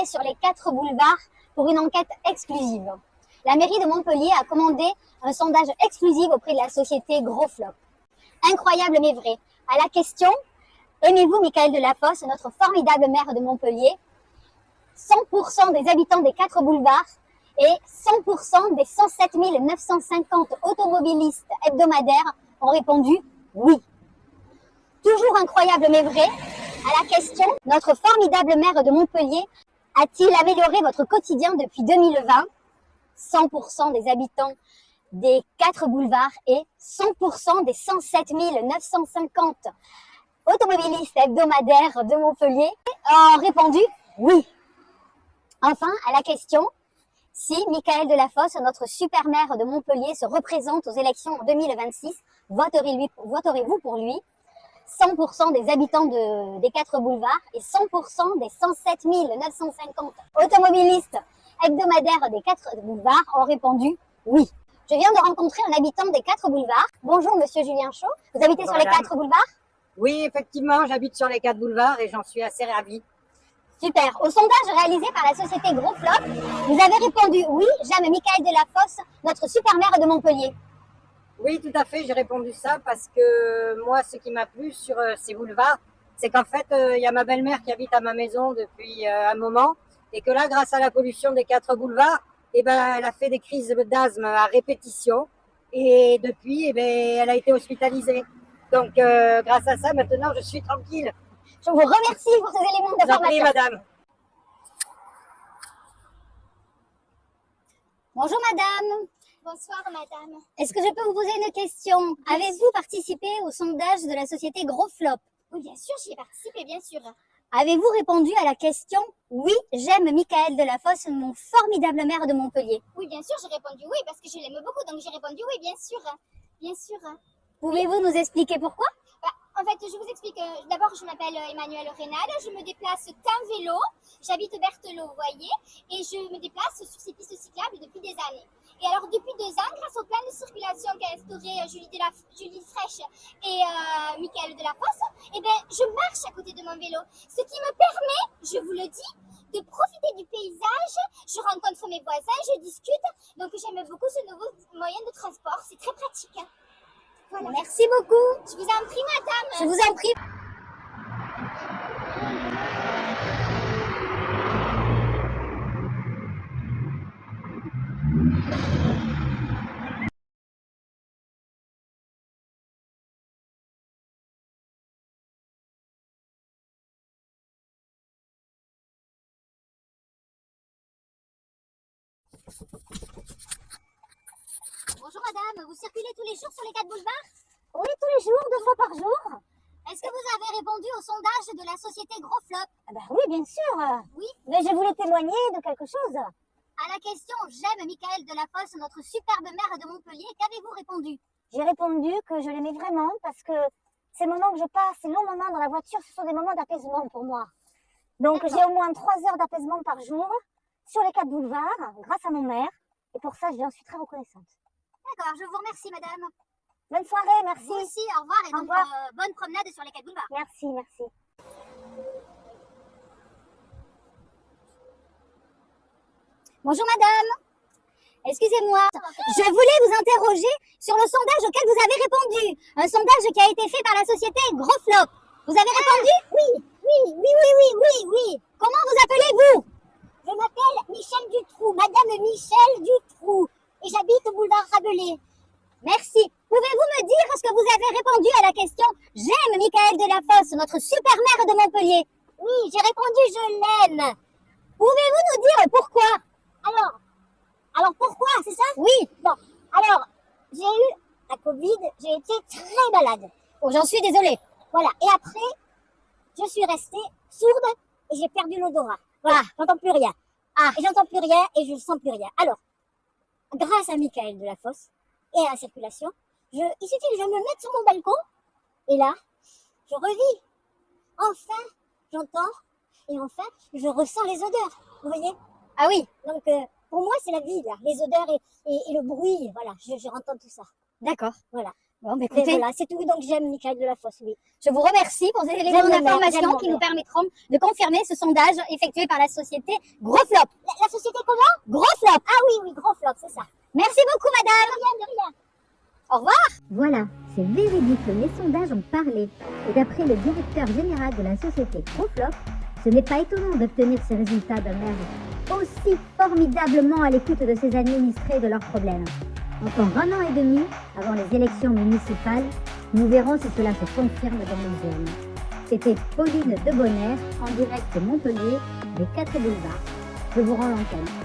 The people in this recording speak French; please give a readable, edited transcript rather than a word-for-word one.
Montpellier sur les 4 boulevards pour une enquête exclusive. La mairie de Montpellier a commandé un sondage exclusif auprès de la société Gros Flop. Incroyable mais vrai. À la question « Aimez-vous Michaël Delafosse, notre formidable maire de Montpellier ?» 100% des habitants des 4 boulevards et 100% des 107 950 automobilistes hebdomadaires ont répondu « oui ». Toujours incroyable mais vrai, à la question « Notre formidable maire de Montpellier a-t-il amélioré votre quotidien depuis 2020 ?» 100% des habitants des 4 boulevards et 100% des 107 950 automobilistes hebdomadaires de Montpellier ont répondu « oui ». Enfin, à la question « Si Michaël Delafosse, notre super maire de Montpellier, se représente aux élections en 2026, voterez-vous pour lui ?» 100% des habitants des 4 boulevards et 100% des 107 950 automobilistes hebdomadaires des 4 boulevards ont répondu « oui ». Je viens de rencontrer un habitant des 4 boulevards. Bonjour Monsieur Julien Chaud, vous habitez sur les 4 boulevards? Oui, effectivement, j'habite sur les 4 boulevards et j'en suis assez ravie. Super. Au sondage réalisé par la société Gros Flop, vous avez répondu « oui, j'aime Michaël Delafosse, notre super maire de Montpellier ». Oui, tout à fait, j'ai répondu ça parce que moi, ce qui m'a plu sur ces boulevards, c'est qu'en fait, il y a ma belle-mère qui habite à ma maison depuis un moment et que là, grâce à la pollution des 4 boulevards, eh ben, elle a fait des crises d'asthme à répétition et depuis, eh ben, elle a été hospitalisée. Donc, grâce à ça, maintenant, je suis tranquille. Je vous remercie pour ces éléments d'information. Je vous en prie, madame. Bonjour madame. Bonsoir madame. Est-ce que je peux vous poser une question? Avez-vous participé au sondage de la société Gros Flop? Oui, bien sûr, j'y ai participé, bien sûr. Avez-vous répondu à la question « Oui, j'aime Michaël Delafosse, mon formidable maire de Montpellier ». Oui, bien sûr, j'ai répondu oui parce que je l'aime beaucoup, donc j'ai répondu oui, bien sûr. Bien sûr. Pouvez-vous nous expliquer pourquoi? En fait, je vous explique. D'abord, je m'appelle Emmanuelle Rénal, je me déplace qu'en vélo. J'habite Berthelot, vous voyez, et je me déplace sur ces pistes cyclables depuis des années. Et alors, depuis 2 ans, grâce au plan de circulation qu'a instauré Julie Frèche et Michaël Delafosse, eh ben, je marche à côté de mon vélo. Ce qui me permet, je vous le dis, de profiter du paysage. Je rencontre mes voisins, je discute. Donc, j'aime beaucoup ce nouveau moyen de transport. C'est très pratique. Voilà. Merci beaucoup. Je vous en prie, madame. Je vous en prie. Bonjour madame, vous circulez tous les jours sur les 4 boulevards? Oui, tous les jours, 2 fois par jour. Est-ce que vous avez répondu au sondage de la société Gros Flop? Ah ben oui, bien sûr. Oui. Mais je voulais témoigner de quelque chose. À la question « J'aime Michaël Delafosse, notre superbe maire de Montpellier », qu'avez-vous répondu? J'ai répondu que je l'aimais vraiment parce que ces moments que je passe, ces longs moments dans la voiture, ce sont des moments d'apaisement pour moi. Donc j'ai au moins 3 heures d'apaisement par jour sur les 4 boulevards grâce à mon maire. Et pour ça, j'en suis très reconnaissante. D'accord, je vous remercie madame. Bonne soirée, merci. Vous aussi, au revoir et Au donc revoir. bonne promenade sur les 4 boulevards. Merci, merci. Bonjour madame. Excusez-moi, je voulais vous interroger sur le sondage auquel vous avez répondu. Un sondage qui a été fait par la société Gros Flop. Vous avez répondu? Oui. Comment vous appelez-vous? Je m'appelle Michel Dutroux, Madame Michel Dutroux. Et j'habite au boulevard Rabelais. Merci. Pouvez-vous me dire ce que vous avez répondu à la question « J'aime Michaël Delafosse, notre super maire de Montpellier ». Oui, j'ai répondu je l'aime. Pouvez-vous nous dire pourquoi? Alors pourquoi, c'est ça? Oui. Bon, alors, j'ai eu la Covid, j'ai été très malade. Oh, j'en suis désolée. Voilà, et après, je suis restée sourde et j'ai perdu l'odorat. Voilà, j'entends plus rien. Et j'entends plus rien et je sens plus rien. Alors, grâce à Michaël Delafosse et à la circulation, il suffit que je me mette sur mon balcon et là, je revis. Enfin, j'entends et enfin, je ressens les odeurs. Vous voyez? Ah oui. Donc, pour moi, c'est la vie, là. Les odeurs et le bruit. Voilà, je entends tout ça. D'accord. Voilà. Bon, bah, Et écoutez, voilà, c'est tout. Donc j'aime Michael Delafosse, oui. je vous remercie pour ces éléments J'aime le maire, d'information j'aime mon qui nous maire. permettront de confirmer ce sondage effectué par la société Gros Flop. La société comment? Gros Flop. Ah oui, oui, Gros Flop, c'est ça. Merci beaucoup, madame. De rien. Au revoir. Voilà, c'est véridique, les sondages ont parlé. Et d'après le directeur général de la société Proflop, ce n'est pas étonnant d'obtenir ces résultats d'un maire aussi formidablement à l'écoute de ses administrés et de leurs problèmes. Encore 1 an et demi avant les élections municipales, nous verrons si cela se confirme dans nos zones. C'était Pauline Debonnaire en direct de Montpellier, des 4 boulevards. Je vous rends l'antenne.